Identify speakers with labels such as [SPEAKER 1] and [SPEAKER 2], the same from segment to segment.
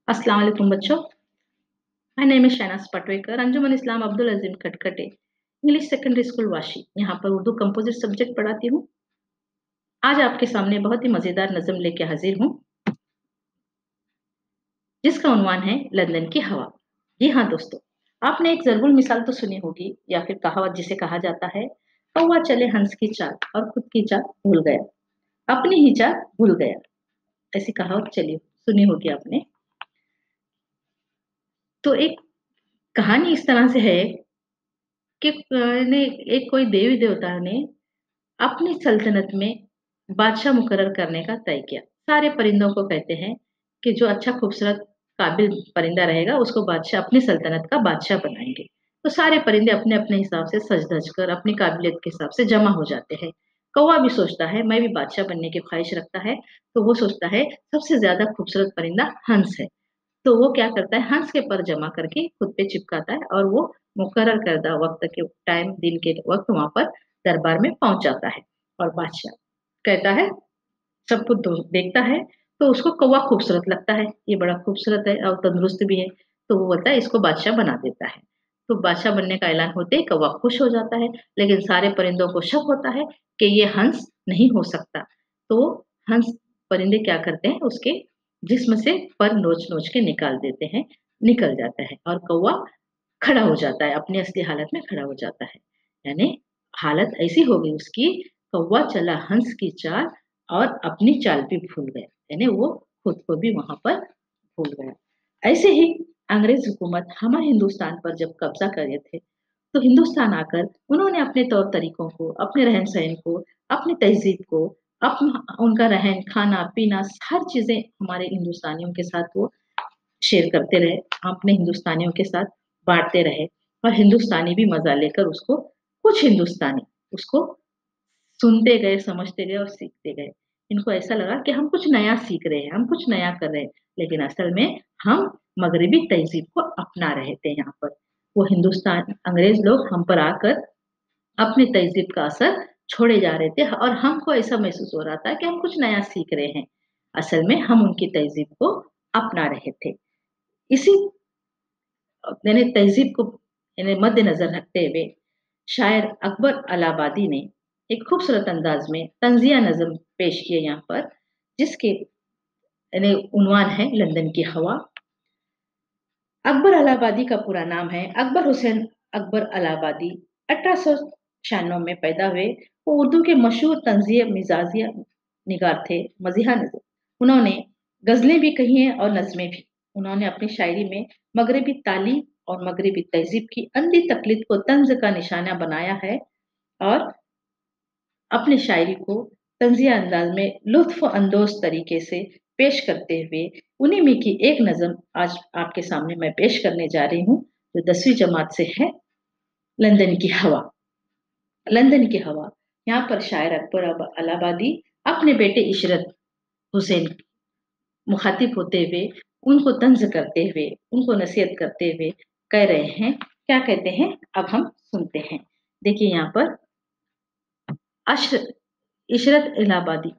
[SPEAKER 1] अस्सलाम वालेकुम बच्चों। My name is Shehnaz Patvekar, Anjuman Islam Abdul Azeem Khatkhate, English secondary school Vashi. यहाँ पर उर्दू कंपोजिट सब्जेक्ट पढ़ाती हूँ। आज आपके सामने बहुत ही मजेदार नज़म लेके हाजिर हूँ, जिसका उन्वान है लंदन की हवा। जी हाँ दोस्तों, आपने एक ज़रूर मिसाल तो सुनी होगी, या फिर कहावत जिसे कहा जाता है, कौवा चले हंस की चाल और खुद की चाल भूल गया, अपनी ही चाल भूल गया। ऐसी कहावत चली सुनी होगी आपने। तो एक कहानी इस तरह से है कि ने एक कोई देवी देवता ने अपनी सल्तनत में बादशाह मुकर्रर करने का तय किया। सारे परिंदों को कहते हैं कि जो अच्छा खूबसूरत काबिल परिंदा रहेगा उसको बादशाह अपनी सल्तनत का बादशाह बनाएंगे। तो सारे परिंदे अपने अपने हिसाब से सज धज कर अपनी काबिलियत के हिसाब से जमा हो जाते हैं। कौवा भी सोचता है, मैं भी बादशाह बनने की ख्वाहिश रखता है। तो वो सोचता है सबसे ज्यादा खूबसूरत परिंदा हंस है। तो वो क्या करता है, हंस के पर जमा करके खुद पे चिपकाता है और वो मुकर्रर करदा वक्त के टाइम, दिन के वक्त वहां पर दरबार में पहुंच जाता है। और बादशाह कहता है, सब कुछ देखता है, तो उसको कौवा खूबसूरत लगता है, ये बड़ा खूबसूरत है और तंदुरुस्त भी है। तो वो बोलता है इसको बादशाह बना देता है। तो बादशाह बनने का ऐलान होते ही कौवा खुश हो जाता है। लेकिन सारे परिंदों को शक होता है कि ये हंस नहीं हो सकता। तो हंस परिंदे क्या करते हैं, उसके जिस्म से पर नोच नोच के निकाल देते हैं, निकल जाता है और कौवा खड़ा हो जाता है, अपनी असली हालत में खड़ा हो जाता है। यानी हालत ऐसी हो गई उसकी, कौवा चला हंस की चाल और अपनी चाल भी भूल गया। यानी वो खुद को भी वहां पर भूल गया। ऐसे ही अंग्रेज हुकूमत हमारे हिंदुस्तान पर जब कब्जा करे थे, तो हिंदुस्तान आकर उन्होंने अपने तौर तरीकों को, अपने रहन सहन को, अपनी तहजीब को, उनका रहन खाना पीना हर चीजें हमारे हिंदुस्तानियों के साथ वो शेयर करते रहे, अपने हिंदुस्तानियों के साथ बांटते रहे। और हिंदुस्तानी भी मजा लेकर उसको, कुछ हिंदुस्तानी उसको सुनते गए, समझते गए और सीखते गए। इनको ऐसा लगा कि हम कुछ नया सीख रहे हैं, हम कुछ नया कर रहे हैं, लेकिन असल में हम मगरबी तहजीब को अपना रहे थे यहाँ पर। वो हिंदुस्तान अंग्रेज लोग हम पर आकर अपनी तहजीब का असर छोड़े जा रहे थे और हमको ऐसा महसूस हो रहा था कि हम कुछ नया सीख रहे हैं। असल में हम उनकी तहजीब को अपना रहे थे। इसी यानी तहजीब को यानी मद्देनजर रखते हुए शायर अकबर अलाहाबादी ने एक खूबसूरत अंदाज में तंजिया नज़म पेश किए यहाँ पर, जिसके यानी उन्वान है लंदन की हवा। अकबर अलाहाबादी का पूरा नाम है अकबर हुसैन अकबर अलाहाबादी। 1896 में पैदा हुए। वो उर्दू के मशहूर तंजिया मिजाजिया निगार थे, मजीहा नज़र। उन्होंने गजलें भी कही हैं और नज़में भी। उन्होंने अपनी शायरी में मगरबी तालीम और मगरबी तहजीब की अंधी तकलीद को तंज का निशाना बनाया है और अपनी शायरी को तंजिया अंदाज में लुत्फ अंदोज तरीके से पेश करते हुए उन्हीं में की एक नज़म आज आपके सामने मैं पेश करने जा रही हूँ, जो 10वीं जमात से है। लंदन की हवा। लंदन की हवा। यहाँ पर शायर अकबर अलाहाबादी अपने बेटे इशरत हुसैन मुखातिब होते हुए, उनको तंज करते हुए, उनको नसीहत करते हुए कह रहे हैं। क्या कहते हैं, अब हम सुनते हैं। देखिए यहाँ पर अश्र इशरत इलाहाबादी,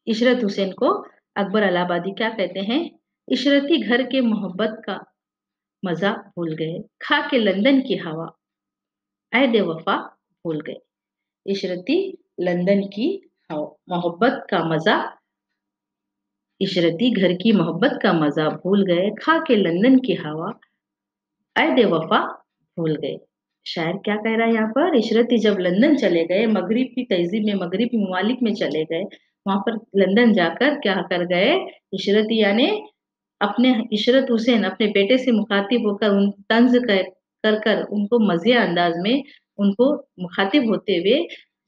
[SPEAKER 1] इशरत हुसैन को अकबर अलाहाबादी क्या कहते हैं, इशरती घर के मोहब्बत का मजा भूल गए, खा के लंदन की हवा ऐ वफा भूल गए। इशरती लंदन की मोहब्बत का मजा, इशरती घर की मोहब्बत का मजा भूल गए, खा के लंदन की हवा ऐ वफा भूल गए। शायर क्या कह रहा है यहाँ पर, इशरती जब लंदन चले गए, मगरिब की तहजीब में, मगरिबी ममालिक में चले गए, वहां पर लंदन जाकर क्या कर गए, इशरती यानी अपने इशरत हुसैन अपने बेटे से मुखातिब होकर उन तंज कर उनको मज़िया अंदाज में उनको मुखातिब होते हुए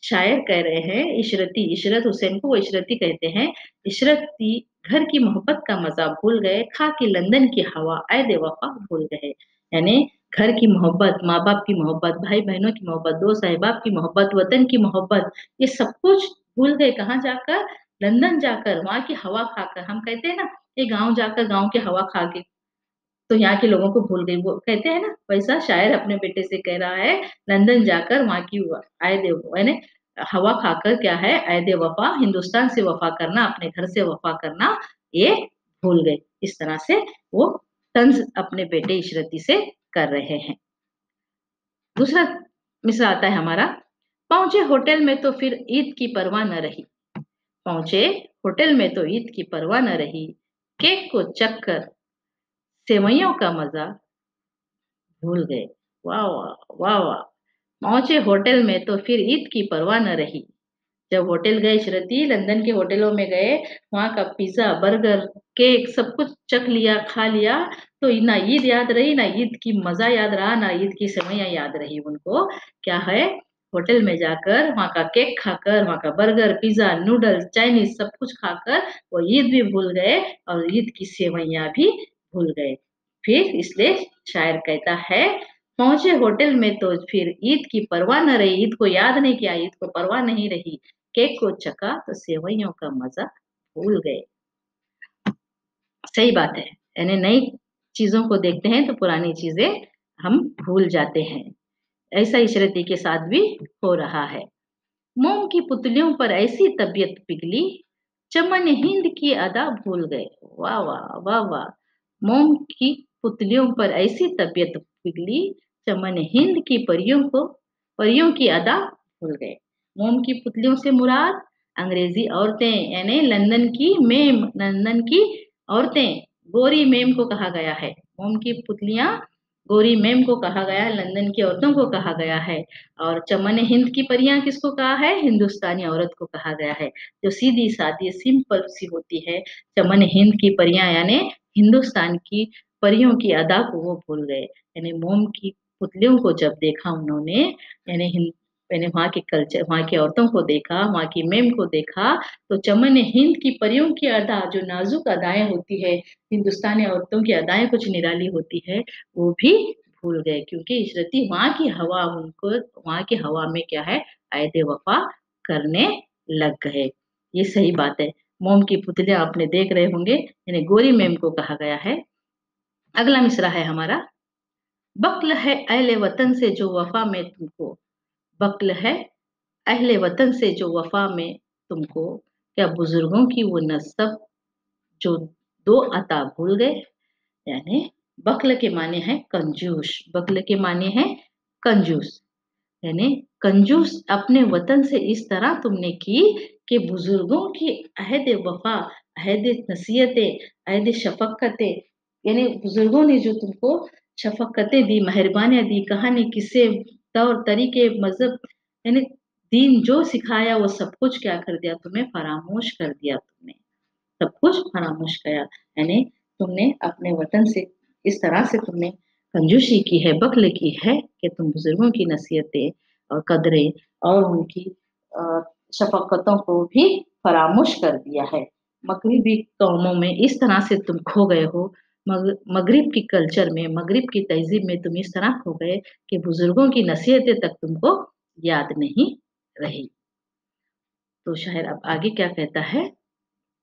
[SPEAKER 1] शायर कह रहे हैं, इशरती इशरत हुसैन को वो इशरती कहते हैं। इशरती घर की मोहब्बत का मजा भूल गए, खा की लंदन की हवा ऐ दे वफा भूल गए। यानी घर की मोहब्बत, माँ बाप की मोहब्बत, भाई बहनों की मोहब्बत, दोस्त अहबाब की मोहब्बत, वतन की मोहब्बत, ये सब कुछ भूल गए। कहाँ जाकर, लंदन जाकर, वहां की हवा खाकर। हम कहते हैं ना, ये गांव जाकर गांव की हवा खा के तो यहाँ के लोगों को भूल गई, वो कहते हैं ना, वैसा शायर अपने बेटे से कह रहा है, लंदन जाकर वहां की आए दे यानी हवा खाकर क्या है, आए दे वफा, हिंदुस्तान से वफा करना, अपने घर से वफा करना ये भूल गए। इस तरह से वो तंज़ अपने बेटे इशरती से कर रहे हैं। दूसरा मिसरा आता है हमारा, पहुँचे होटल में तो फिर ईद की परवाह न रही। पहुँचे होटल में तो ईद की परवाह न रही, केक को चख कर सेवइयों का मज़ा भूल गए। वाह, वाह! वाह, वाह! पहुँचे होटल में तो फिर ईद की परवाह न रही। जब होटल गए इशरती, लंदन के होटलों में गए, वहाँ का पिज़्ज़ा, बर्गर, केक सब कुछ चख लिया, खा लिया, तो ना ईद याद रही, ना ईद की मज़ा याद रहा, ना ईद की सेवइयाँ याद रही उनको। क्या है, होटल में जाकर, वहाँ का केक खाकर, वहाँ का बर्गर, पिज़्ज़ा, नूडल्स, चाइनीज़ सब कुछ खाकर वो ईद भी भूल गए और ईद की सेवइयाँ भी भूल गए। फिर इसलिए शायर कहता है, पहुँचे होटल में तो फिर ईद की परवाह न रही, ईद को याद नहीं किया, ईद को परवाह नहीं रही। केक को चखा तो सेवइयों का मज़ा भूल गए। सही बात है, यानी नई चीज़ों को देखते हैं तो पुरानी चीज़ें हम भूल जाते हैं। ऐसा इशरती के साथ भी हो रहा है। मोम की पुतलियों पर ऐसी तबीयत पिघली, चमन हिंद की अदा भूल गए। वाह, वाह! वाह, वाह! मोम की पुतलियों पर ऐसी तबीयत पिघली, चमन हिंद की परियों की अदा भूल गए। मोम की पुतलियों से मुराद अंग्रेज़ी औरतें यानी लंदन की औरतें, गोरी मेम को कहा गया है। मोम की पुतलियाँ गोरी मेम को कहा गया है, लंदन की औरतों को कहा गया है। और चमन हिंद की परियां किसको कहा है? हिंदुस्तानी औरत को कहा गया है, जो सीधी-सादी सिंपल सी होती है। चमन हिंद की परियां यानी हिंदुस्तान की परियों की अदा को वो भूल गए। यानी मोम की पुतलियों को जब देखा उन्होंने यानी वहाँ के कल्चर, वहाँ की औरतों को देखा, वहाँ की मेम को देखा, तो चमन हिंद की परियों की अदा जो नाज़ुक अदाएँ होती है, हिंदुस्तानी औरतों की अदाएँ कुछ निराली होती है, वो भी भूल गए क्योंकि इशरती वहाँ की हवा में क्या है, ऐद वफ़ा करने लग गए। ये सही बात है। मोम की पुतलियाँ आपने देख रहे होंगे, यानी गोरी मेम को कहा गया है। अगला मिसरा है हमारा, बक्ल है अहले वतन से जो वफ़ा में तुमको, बक्ल है अहले वतन से जो वफ़ा में तुमको, क्या बुज़ुर्गों की वो नस्ब जो दो अता भूल गए? यानी बख्ल के माने हैं कंजूस, बख्ल के माने हैं कंजूस, यानी कंजूस अपने वतन से इस तरह तुमने की कि बुजुर्गों की अहद वफा, अहद नसीहतें, अहद शफकतें, यानी बुजुर्गों ने जो तुमको शफकतें दी, मेहरबानियां दी, कहानी, किस्से, तौर तरीके, मजहब, यानी दीन जो सिखाया वो सब कुछ क्या कर दिया, तुम्हें फरामोश कर दिया, तुमने सब कुछ फरामोश किया। यानी तुमने अपने वतन से इस तरह से तुमने कंजूसी की है, बख़्ल की है कि तुम बुज़ुर्गों की नसीहतें और कदरें और उनकी अ, शफ़क़तों को भी फरामोश कर दिया है। मग़रिबी कौमों में इस तरह से तुम खो गए हो, मग़रिब की कल्चर में, मग़रिब की तहज़ीब में तुम इस तरह खो गए कि बुज़ुर्गों की नसीहतें तक तुमको याद नहीं रही। तो शायर अब आगे क्या कहता है?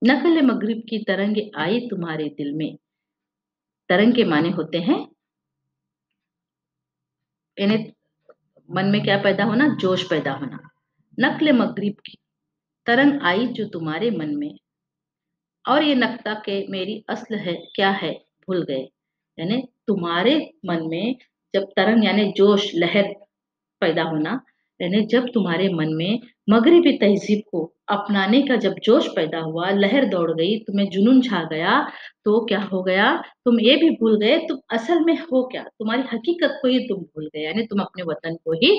[SPEAKER 1] नक़्ल मग़रिब की तरंग आई तुम्हारे दिल में। तरंग के माने होते हैं यानी मन में क्या पैदा होना? जोश पैदा होना। नक़्ल मग़रिब की तरंग आई जो तुम्हारे मन में, और ये नक्ता के मेरी अस्ल है क्या है भूल गए। यानी तुम्हारे मन में जब तरंग यानी जोश, लहर पैदा होना, यानी जब तुम्हारे मन में मग़रिबी तहज़ीब को अपनाने का जब जोश पैदा हुआ, लहर दौड़ गई, तुम्हें जुनून छा गया, तो क्या हो गया, तुम ये भी भूल गए तुम असल में हो क्या? तुम्हारी हकीकत को ही तुम भूल गए, यानी तुम अपने वतन को ही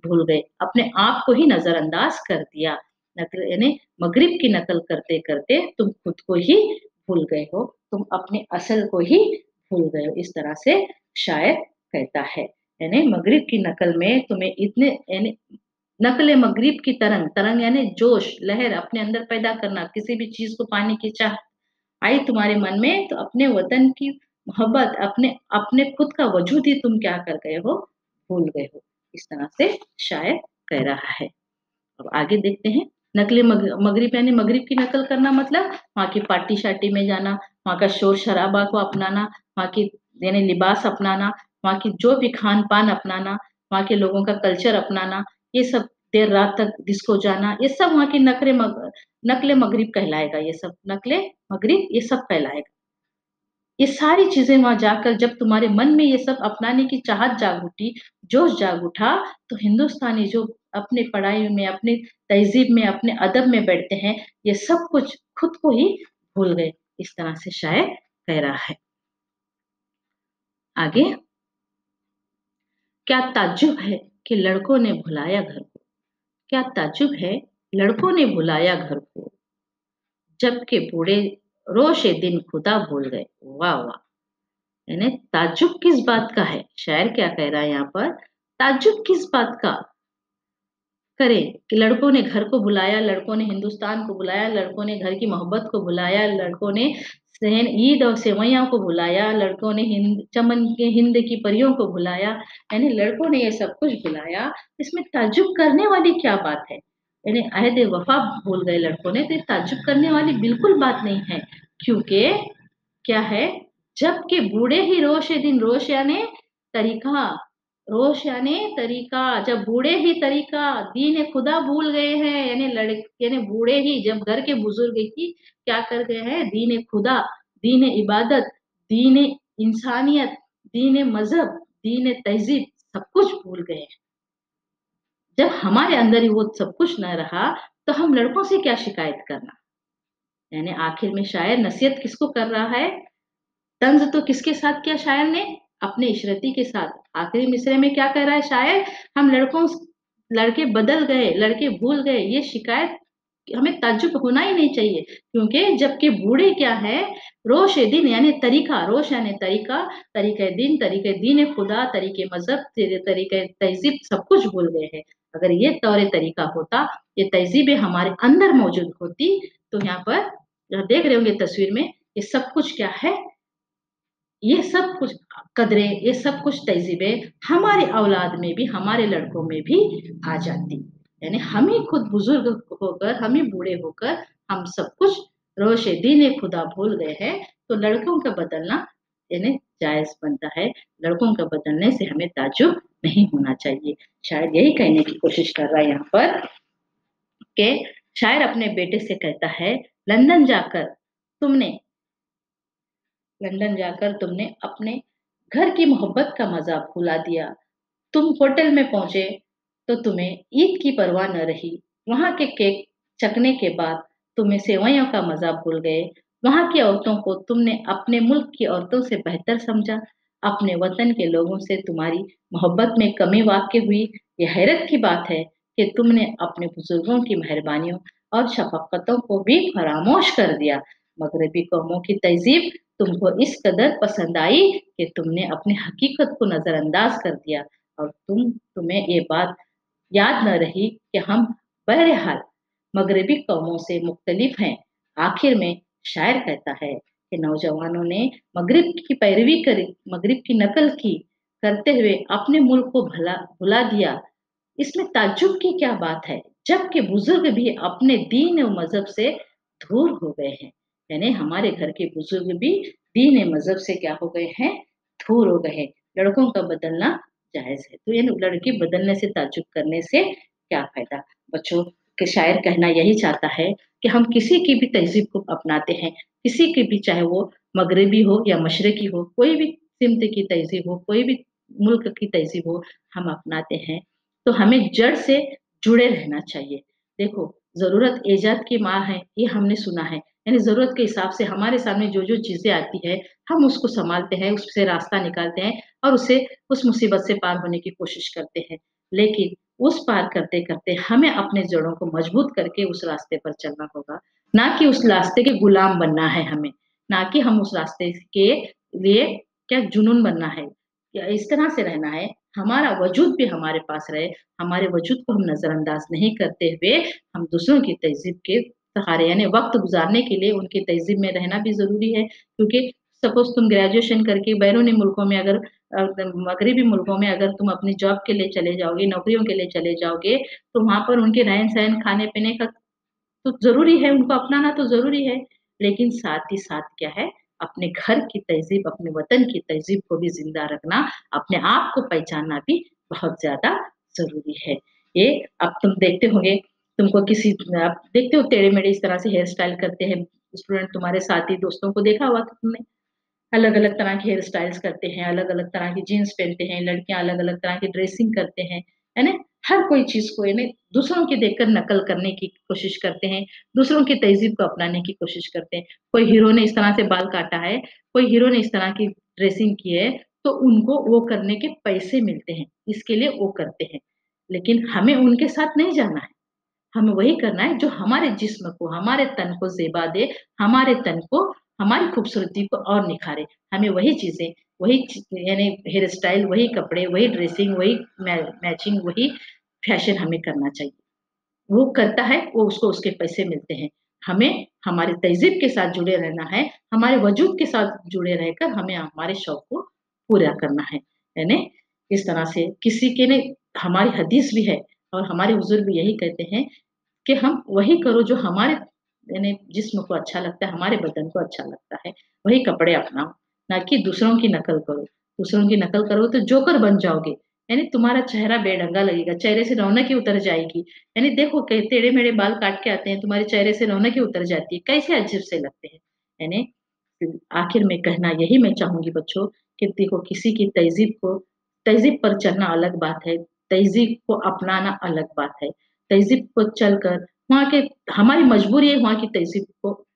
[SPEAKER 1] भूल गए, अपने आप को ही नज़रअंदाज कर दिया। नक़ल यानी मग़रिब की नक़ल करते-करते तुम खुद को ही भूल गए हो, तुम अपने असल को ही भूल गए हो। इस तरह से शायर कहता है। यानी मग़रिब की नक़ल में तुम्हें इतने यानी नक़्ल मग़रिब की तरंग, तरंग यानी जोश, लहर अपने अंदर पैदा करना, किसी भी चीज़ को पाने की चाह आई तुम्हारे मन में, तो अपने वतन की मोहब्बत, अपने अपने खुद का वजूद ही तुम क्या कर गए हो, भूल गए हो। इस तरह से शायर कह रहा है। अब आगे देखते हैं, नक़्ल मग़रिब यानी मग़रिब की नक़ल करना मतलब वहाँ की पार्टी-शार्टी में जाना, वहाँ का शोर-शराबा को अपनाना, वहाँ की यानी लिबास अपनाना, वहाँ की जो भी खान-पान अपनाना, वहाँ के लोगों का कल्चर अपनाना, ये सब देर रात तक डिस्को जाना, ये सब वहाँ की नक़्ल मग़रिब कहलाएगा, ये सब नक़्ल मग़रिब ये सब कहलाएगा। ये सारी चीज़ें वहाँ जाकर जब तुम्हारे मन में ये सब अपनाने की चाहत जाग उठी, जोश जाग उठा, तो हिंदुस्तानी जो अपने पढ़ाई में, अपने तहज़ीब में, अपने अदब में बैठते हैं, ये सब कुछ खुद को ही भूल गए। इस तरह से शायर कह रहा है। आगे, क्या ताज्जुब है कि लड़कों ने भुलाया घर को। क्या ताज्जुब है लड़कों ने भुलाया घर को, जबकि बूढ़े रोशे दिन खुदा भूल गए। वाह वाह! यानी ताज्जुब किस बात का है? शायर क्या कह रहा है यहाँ पर? ताज्जुब किस बात का करें कि लड़कों ने घर को बुलाया, लड़कों ने हिंदुस्तान को बुलाया, लड़कों ने घर की मोहब्बत को बुलाया, लड़कों ने सहन ईद और सेवइयाँ को बुलाया, लड़कों ने चमन के हिंद की परियों को बुलाया, यानी लड़कों ने ये सब कुछ बुलाया। इसमें ताज्जुब करने वाली क्या बात है? यानी अहद वफ़ा भूल गए लड़कों ने, तो ये ताज्जुब करने वाली बिल्कुल बात नहीं है। क्योंकि क्या है, जबकि बूढ़े ही रोश दिन, रोश यानी तरीका, रोश यानी तरीका, जब बूढ़े ही तरीका दीन खुदा भूल गए हैं, यानी बूढ़े ही जब घर के बुजुर्ग ही क्या कर गए हैं, दीन खुदा, दीन इबादत, दीन इंसानियत, दीन मजहब, दीन तहजीब सब कुछ भूल गए हैं। जब हमारे अंदर ही वो सब कुछ न रहा, तो हम लड़कों से क्या शिकायत करना। यानी आखिर में शायर नसीहत किसको कर रहा है? तंज़ तो किसके साथ किया शायर ने? अपने इशरती के साथ। आखिरी मिसरे में क्या कह रहा है शायर? हम लड़के बदल गए, लड़के भूल गए, ये शिकायत हमें ताज्जुब होना ही नहीं चाहिए। क्योंकि जबकि बूढ़े क्या है, रोश दिन यानी तरीका, रोश यानी तरीका, तरीके दीन खुदा, तरीके मज़हब, तरीके तहज़ीब सब कुछ भूल गए हैं। अगर ये तौर तरीका होता, ये तहज़ीबें हमारे अंदर मौजूद होती, तो यहाँ पर देख रहे होंगे तस्वीर में, ये सब कुछ क्या है, ये सब कुछ कदरें, ये सब कुछ तहज़ीबें हमारे औलाद में भी, हमारे लड़कों में भी आ जाती। यानी हम ही खुद बुज़ुर्ग होकर, हम ही बूढ़े होकर, हम सब कुछ रोशे दीन खुदा भूल गए हैं, तो लड़कों का बदलना यानी जायज़ बनता है। लड़कों का बदलने से हमें ताज्जुब नहीं होना चाहिए। शायद यही कहने की कोशिश कर रहा है यहाँ पर कि शायर अपने बेटे से कहता है, लंदन जाकर तुमने लंदन जाकर तुमने अपने घर की मोहब्बत का मज़ा भुला दिया। तुम होटल में पहुँचे तो तुम्हें ईद की परवाह न रही। वहाँ के केक चखने के बाद तुम्हें सेवइयों का मज़ा भूल गए। वहाँ की औरतों को तुमने अपने मुल्क की औरतों से बेहतर समझा। अपने वतन के लोगों से तुम्हारी मोहब्बत में कमी वाक़ई हुई। ये हैरत की बात है कि तुमने अपने बुज़ुर्गों की मेहरबानियों और शफ़क़तों को भी फ़रामोश कर दिया। मग़रिबी कौमों की तहज़ीब तुमको इस कदर पसंद आई कि तुमने अपनी हकीकत को नज़रअंदाज कर दिया और तुम्हें ये बात याद न रही कि हम बहरहाल मग़रिबी कौमों से मुख्तलिफ हैं। आखिर में शायर कहता है कि नौजवानों ने मग़रिब की पैरवी करी, मग़रिब की नकल की, करते हुए अपने मुल्क को भुला दिया। इसमें ताज्जुब की क्या बात है? जबकि बुज़ुर्ग भी अपने दीन और मज़हब से दूर हो गए हैं। यानी हमारे घर के बुज़ुर्ग भी दीन मज़हब से क्या हो गए हैं? दूर हो गए हैं। लड़कों का बदलना जायज़ है। तो यानी लड़के बदलने से ताज्जुब करने से क्या फ़ायदा? बच्चों के शायर कहना यही चाहता है कि हम किसी की भी तहज़ीब को अपनाते हैं, किसी की भी चाहे वो मग़रिबी हो या मशरिकी हो, कोई भी सिमत की तहज़ीब हो, कोई भी मुल्क की तहज़ीब हो, हम अपनाते हैं, तो हमें जड़ से जुड़े रहना चाहिए। देखो, ज़रूरत ईजाद की माँ है, ये हमने सुना है। यानी ज़रूरत के हिसाब से हमारे सामने जो-जो चीज़ें आती हैं, हम उसको सँभालते हैं, उससे रास्ता निकालते हैं और उस मुसीबत से पार होने की कोशिश करते हैं। लेकिन उस पार करते-करते हमें अपने जड़ों को मजबूत करके उस रास्ते पर चलना होगा, ना कि उस रास्ते के गुलाम बनना है हमें, ना कि हम उस रास्ते के लिए क्या जुनून बनना है, या इस तरह से रहना है, हमारा वजूद भी हमारे पास रहे, हमारे वजूद को हम नज़रअंदाज नहीं करते हुए, हम दूसरों की तहज़ीब के सहारे यानी वक़्त गुज़ारने के लिए उनकी तहज़ीब में रहना भी ज़रूरी है। क्योंकि सपोज़ तुम ग्रेजुएशन करके बैरूनी मुल्कों में अगर मग़रिबी मुल्कों में अगर तुम अपनी जॉब के लिए चले जाओगे, नौकरियों के लिए चले जाओगे, तो वहाँ पर उनके रहन-सहन, खाने-पीने का तो ज़रूरी है, उनको अपनाना तो ज़रूरी है, लेकिन साथ ही साथ क्या है, अपने घर की तहज़ीब, अपने वतन की तहज़ीब को भी ज़िंदा रखना, अपने आप को पहचानना भी बहुत ज़्यादा ज़रूरी है। ये अब तुम देखते होंगे, तुमको आप देखते हो टेढ़े-मेढ़े इस तरह से हेयर स्टाइल करते हैं स्टूडेंट, तुम्हारे साथी दोस्तों को देखा होगा तुमने, अलग-अलग तरह के हेयर स्टाइल्स करते हैं, अलग-अलग तरह की जीन्स पहनते हैं, लड़कियाँ अलग-अलग तरह की ड्रेसिंग करते हैं, है ना? हर कोई चीज़ को यानी दूसरों की देखकर नकल करने की कोशिश करते हैं, दूसरों की तहज़ीब को अपनाने की कोशिश करते हैं। कोई हीरो ने इस तरह से बाल काटा है, कोई हीरो ने इस तरह की ड्रेसिंग की है, तो उनको वो करने के पैसे मिलते हैं, इसके लिए वो करते हैं। लेकिन हमें उनके साथ नहीं जाना है। हमें वही करना है जो हमारे जिस्म को, हमारे तन को ज़ेबा दे, हमारे तन को, हमारी खूबसूरती को और निखारे। हमें वही चीज़ें, वही च यानी हेयर स्टाइल, वही कपड़े, वही ड्रेसिंग, वही मैचिंग, वही फैशन हमें करना चाहिए। वो करता है, वो उसको उसके पैसे मिलते हैं। हमें हमारे तहज़ीब के साथ जुड़े रहना है, हमारे वजूद के साथ जुड़े रहकर हमें हमारे शौक को पूरा करना है ना? इस तरह से किसी के ने हमारी हदीस भी है और हमारे हुज़ूर भी यही कहते हैं कि हम वही करो जो हमारे यानी जिस्म को अच्छा लगता है, हमारे बदन को अच्छा लगता है, वही कपड़े अपनाओ, ना कि दूसरों की नकल करो। दूसरों की नकल करो तो जोकर बन जाओगे, यानी तुम्हारा चेहरा बेढंगा लगेगा, चेहरे से रौनक ही उतर जाएगी। यानी देखो के टेढ़े-मेढ़े बाल काट के आते हैं, तुम्हारे चेहरे से रौनक ही उतर जाती है, कैसे अजीब से लगते हैं। यानी आखिर में कहना यही मैं चाहूँगी बच्चों कि देखो किसी की तहज़ीब पर चलना अलग बात है, तहज़ीब को अपनाना अलग बात है। तहज़ीब को चलकर वहाँ के हमारी मजबूरी है वहाँ की तहज़ीब को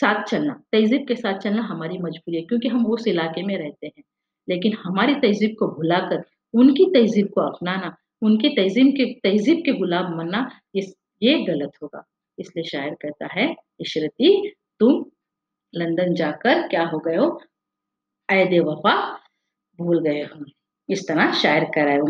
[SPEAKER 1] साथ चलना, तहज़ीब के साथ चलना हमारी मजबूरी है क्योंकि हम उस इलाके में रहते हैं। लेकिन हमारी तहज़ीब को भुलाकर उनकी तहज़ीब को अपनाना, उनकी तहज़ीब के गुलाम बनना ये गलत होगा। इसलिए शायर कहता है, इशरती तुम लंदन जाकर क्या हो गए हो, ऐद वफ़ा भूल गए हो। इस तरह शायर कह रहा है।